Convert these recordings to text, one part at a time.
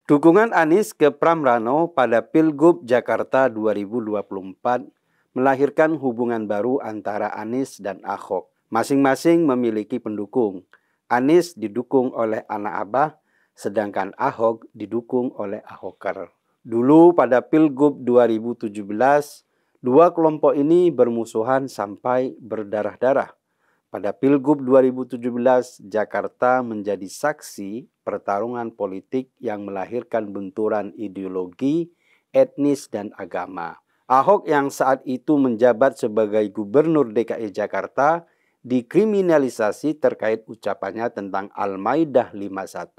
Dukungan Anies ke Pramrano pada Pilgub Jakarta 2024 melahirkan hubungan baru antara Anies dan Ahok. Masing-masing memiliki pendukung. Anies didukung oleh anak Abah, sedangkan Ahok didukung oleh Ahoker. Dulu pada Pilgub 2017, dua kelompok ini bermusuhan sampai berdarah-darah. Pada Pilgub 2017, Jakarta menjadi saksi pertarungan politik yang melahirkan benturan ideologi, etnis, dan agama. Ahok yang saat itu menjabat sebagai Gubernur DKI Jakarta dikriminalisasi terkait ucapannya tentang Al-Maidah 51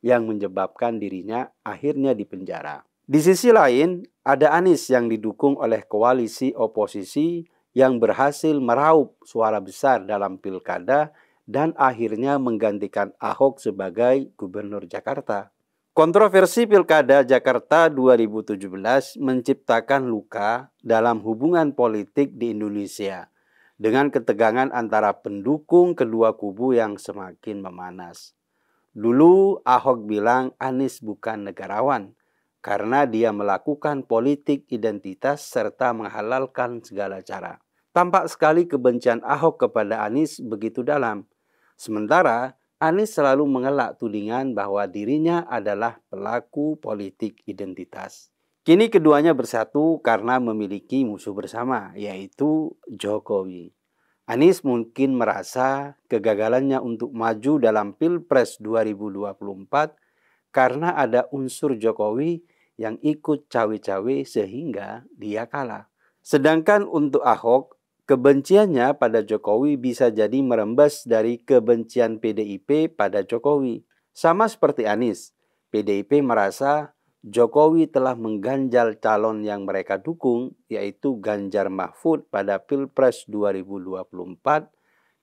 yang menyebabkan dirinya akhirnya dipenjara. Di sisi lain, ada Anies yang didukung oleh koalisi oposisi yang berhasil meraup suara besar dalam pilkada dan akhirnya menggantikan Ahok sebagai Gubernur Jakarta. Kontroversi Pilkada Jakarta 2017 menciptakan luka dalam hubungan politik di Indonesia dengan ketegangan antara pendukung kedua kubu yang semakin memanas. Dulu Ahok bilang Anies bukan negarawan karena dia melakukan politik identitas serta menghalalkan segala cara. Tampak sekali kebencian Ahok kepada Anies begitu dalam. Sementara Anies selalu mengelak tudingan bahwa dirinya adalah pelaku politik identitas. Kini keduanya bersatu karena memiliki musuh bersama, yaitu Jokowi. Anies mungkin merasa kegagalannya untuk maju dalam Pilpres 2024 karena ada unsur Jokowi yang ikut cawe-cawe sehingga dia kalah. Sedangkan untuk Ahok, kebenciannya pada Jokowi bisa jadi merembes dari kebencian PDIP pada Jokowi. Sama seperti Anies, PDIP merasa Jokowi telah mengganjal calon yang mereka dukung, yaitu Ganjar Mahfud pada Pilpres 2024,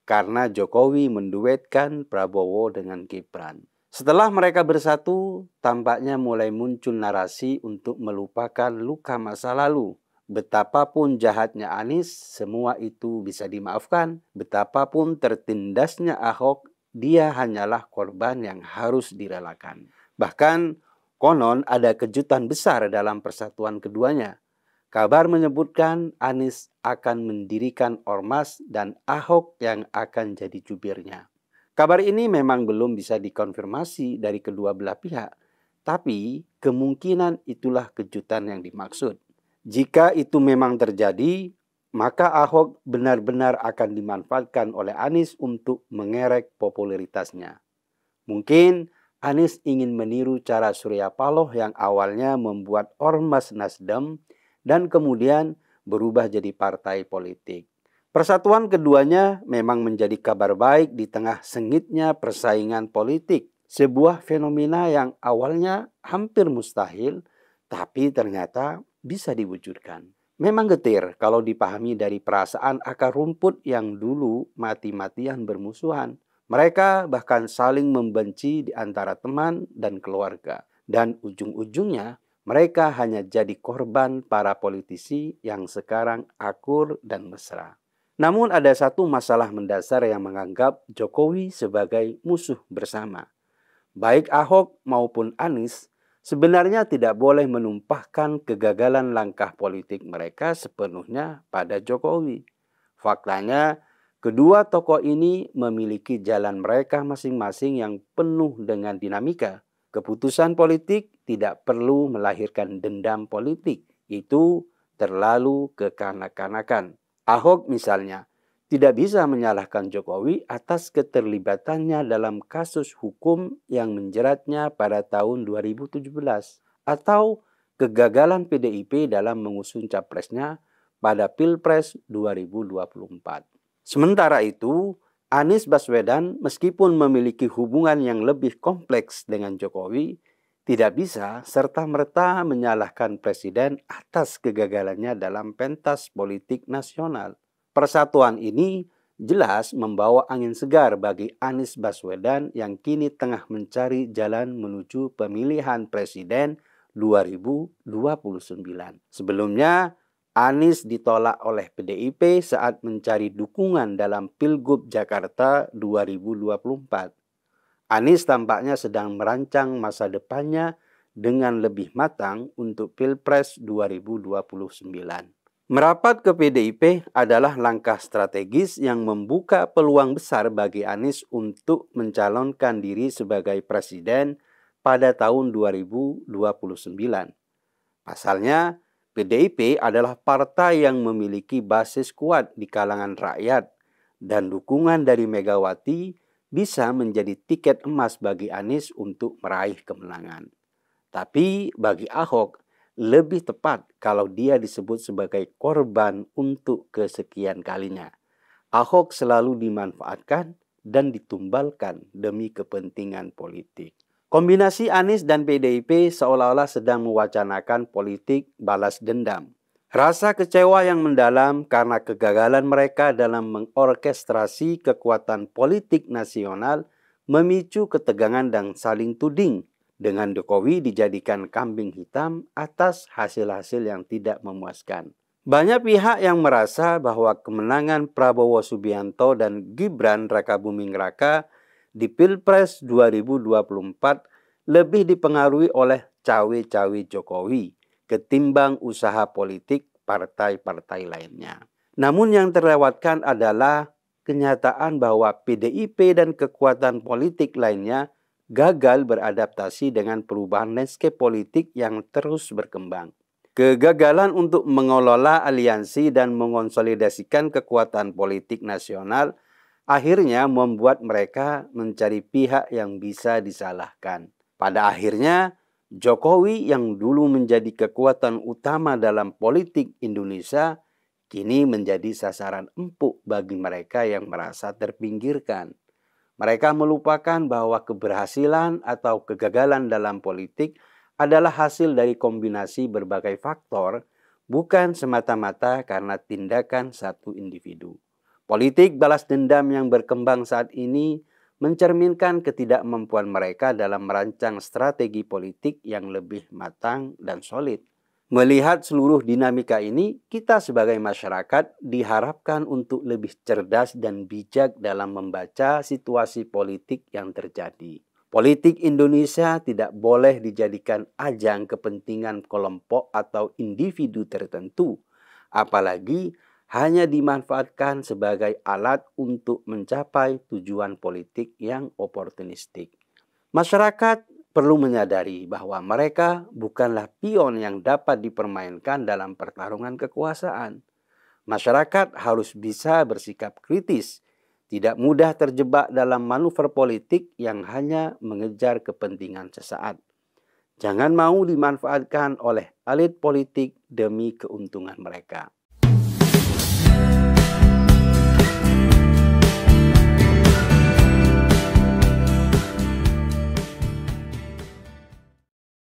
karena Jokowi menduetkan Prabowo dengan Gibran. Setelah mereka bersatu, tampaknya mulai muncul narasi untuk melupakan luka masa lalu. Betapapun jahatnya Anies, semua itu bisa dimaafkan. Betapapun tertindasnya Ahok, dia hanyalah korban yang harus direlakan. Bahkan, konon ada kejutan besar dalam persatuan keduanya. Kabar menyebutkan Anies akan mendirikan ormas dan Ahok yang akan jadi jubirnya. Kabar ini memang belum bisa dikonfirmasi dari kedua belah pihak, tapi kemungkinan itulah kejutan yang dimaksud. Jika itu memang terjadi, maka Ahok benar-benar akan dimanfaatkan oleh Anies untuk mengerek popularitasnya. Mungkin Anies ingin meniru cara Surya Paloh yang awalnya membuat ormas Nasdem dan kemudian berubah jadi partai politik. Persatuan keduanya memang menjadi kabar baik di tengah sengitnya persaingan politik. Sebuah fenomena yang awalnya hampir mustahil, tapi ternyata bisa diwujudkan. Memang getir kalau dipahami dari perasaan akar rumput yang dulu mati-matian bermusuhan. Mereka bahkan saling membenci di antara teman dan keluarga. Dan ujung-ujungnya mereka hanya jadi korban para politisi yang sekarang akur dan mesra. Namun ada satu masalah mendasar yang menganggap Jokowi sebagai musuh bersama. Baik Ahok maupun Anies sebenarnya tidak boleh menumpahkan kegagalan langkah politik mereka sepenuhnya pada Jokowi. Faktanya, kedua tokoh ini memiliki jalan mereka masing-masing yang penuh dengan dinamika. Keputusan politik tidak perlu melahirkan dendam politik. Itu terlalu kekanak-kanakan. Ahok misalnya tidak bisa menyalahkan Jokowi atas keterlibatannya dalam kasus hukum yang menjeratnya pada tahun 2017 atau kegagalan PDIP dalam mengusung capresnya pada Pilpres 2024. Sementara itu, Anies Baswedan meskipun memiliki hubungan yang lebih kompleks dengan Jokowi, tidak bisa serta-merta menyalahkan Presiden atas kegagalannya dalam pentas politik nasional. Persatuan ini jelas membawa angin segar bagi Anies Baswedan yang kini tengah mencari jalan menuju pemilihan Presiden 2029. Sebelumnya, Anies ditolak oleh PDIP saat mencari dukungan dalam Pilgub Jakarta 2024. Anies tampaknya sedang merancang masa depannya dengan lebih matang untuk Pilpres 2029. Merapat ke PDIP adalah langkah strategis yang membuka peluang besar bagi Anies untuk mencalonkan diri sebagai presiden pada tahun 2029. Pasalnya, PDIP adalah partai yang memiliki basis kuat di kalangan rakyat dan dukungan dari Megawati bisa menjadi tiket emas bagi Anies untuk meraih kemenangan. Tapi bagi Ahok, lebih tepat kalau dia disebut sebagai korban untuk kesekian kalinya. Ahok selalu dimanfaatkan dan ditumbalkan demi kepentingan politik. Kombinasi Anies dan PDIP seolah-olah sedang mewacanakan politik balas dendam. Rasa kecewa yang mendalam karena kegagalan mereka dalam mengorkestrasi kekuatan politik nasional memicu ketegangan dan saling tuding, dengan Jokowi dijadikan kambing hitam atas hasil-hasil yang tidak memuaskan. Banyak pihak yang merasa bahwa kemenangan Prabowo Subianto dan Gibran Rakabuming Raka di Pilpres 2024 lebih dipengaruhi oleh cawe-cawe Jokowi ketimbang usaha politik partai-partai lainnya. Namun yang terlewatkan adalah kenyataan bahwa PDIP dan kekuatan politik lainnya gagal beradaptasi dengan perubahan landscape politik yang terus berkembang. Kegagalan untuk mengelola aliansi dan mengonsolidasikan kekuatan politik nasional akhirnya membuat mereka mencari pihak yang bisa disalahkan. Pada akhirnya, Jokowi yang dulu menjadi kekuatan utama dalam politik Indonesia kini menjadi sasaran empuk bagi mereka yang merasa terpinggirkan. Mereka melupakan bahwa keberhasilan atau kegagalan dalam politik adalah hasil dari kombinasi berbagai faktor, bukan semata-mata karena tindakan satu individu. Politik balas dendam yang berkembang saat ini mencerminkan ketidakmampuan mereka dalam merancang strategi politik yang lebih matang dan solid. Melihat seluruh dinamika ini, kita sebagai masyarakat diharapkan untuk lebih cerdas dan bijak dalam membaca situasi politik yang terjadi. Politik Indonesia tidak boleh dijadikan ajang kepentingan kelompok atau individu tertentu, apalagi hanya dimanfaatkan sebagai alat untuk mencapai tujuan politik yang oportunistik. Masyarakat perlu menyadari bahwa mereka bukanlah pion yang dapat dipermainkan dalam pertarungan kekuasaan. Masyarakat harus bisa bersikap kritis, tidak mudah terjebak dalam manuver politik yang hanya mengejar kepentingan sesaat. Jangan mau dimanfaatkan oleh elit politik demi keuntungan mereka.